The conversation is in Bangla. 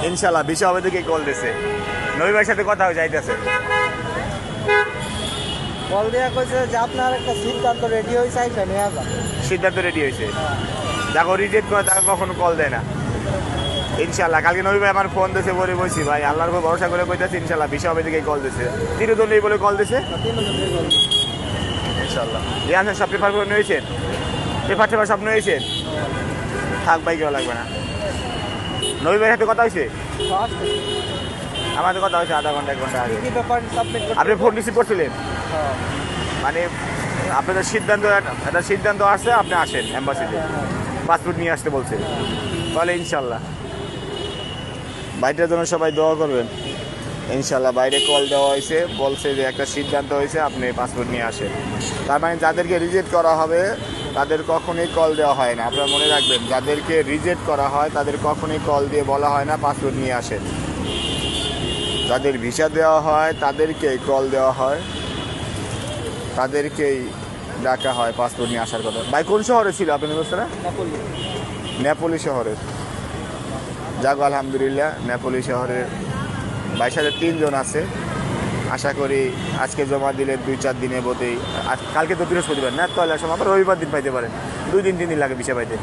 ইনশাল্লাহ ভিসা হবে থেকে কল দিছে। নবী ভাইয়ের সাথে কথা হয়ে যাইতেছে। কল দেওয়া কইছে যে আপনার একটা সিদ্ধান্ত রেডি হয়েছে আইসা নিয়ে যান। সিদ্ধান্ত রেডি হয়েছে, যাকে রিজেক্ট করে তাকে কখনো কল দেয় না। ইনশাল্লাহ কালকে নবী ভাই আমার ফোন দিয়েছে বলে বলছি ভাই আল্লাহর উপর ভরসা করে কইতেছে ইনশাল্লাহ ভিসা হবে থেকে কল দিছে। তিরুদল বলে কল দিছে ইনশাল্লাহ। রিয়ান সব পেপার করে নিয়েছেন, পেপার সব নিয়েছেন, থাক ভাই কেউ লাগবে না। নবী ভাইয়ের সাথে কথা হয়েছে, আমাদের কথা হয়েছে আধা ঘন্টা 1 ঘন্টা আগে। আপনি ফোন রিসিভ করছিলেন, মানে আপনাদের সিদ্ধান্ত একটা সিদ্ধান্ত আসছে, আপনি আসেন এম্বাসিতে, পাসপোর্ট নিয়ে আসতে বলছে। তাহলে ইনশাল্লাহ বাইরের জন্য সবাই দোয়া করবেন। ইনশাল্লাহ বাইরে কল দেওয়া হয়েছে, বলছে যে একটা সিদ্ধান্ত হয়েছে, আপনি পাসপোর্ট নিয়ে আসেন। তার মানে যাদেরকে রিজেক্ট করা হবে তাদের কখনোই কল দেওয়া হয় না। আপনারা মনে রাখবেন, যাদেরকে রিজেক্ট করা হয় তাদের কখনোই কল দিয়ে বলা হয় না পাসপোর্ট নিয়ে আসেন। যাদের ভিসা দেওয়া হয় তাদেরকেই কল দেওয়া হয়, তাদেরকেই ডাকা হয় পাসপোর্ট নিয়ে আসার কথা। ভাই কোন শহরে ছিল আপনি ব্যবস্থাটা? নেপোলি শহরের। যাক আলহামদুলিল্লাহ, নেপোলি শহরের ভাইয়ের সাথে 3 জন আছে। আশা করি আজকে জমা দিলে 2-4 দিনের মধ্যেই, কালকে তো বৃহস্পতিবার না, তাহলে সময় আবার রবিবার দিন পাইতে পারেন। 2 দিন 3 দিন লাগে ভিসা পাইতে।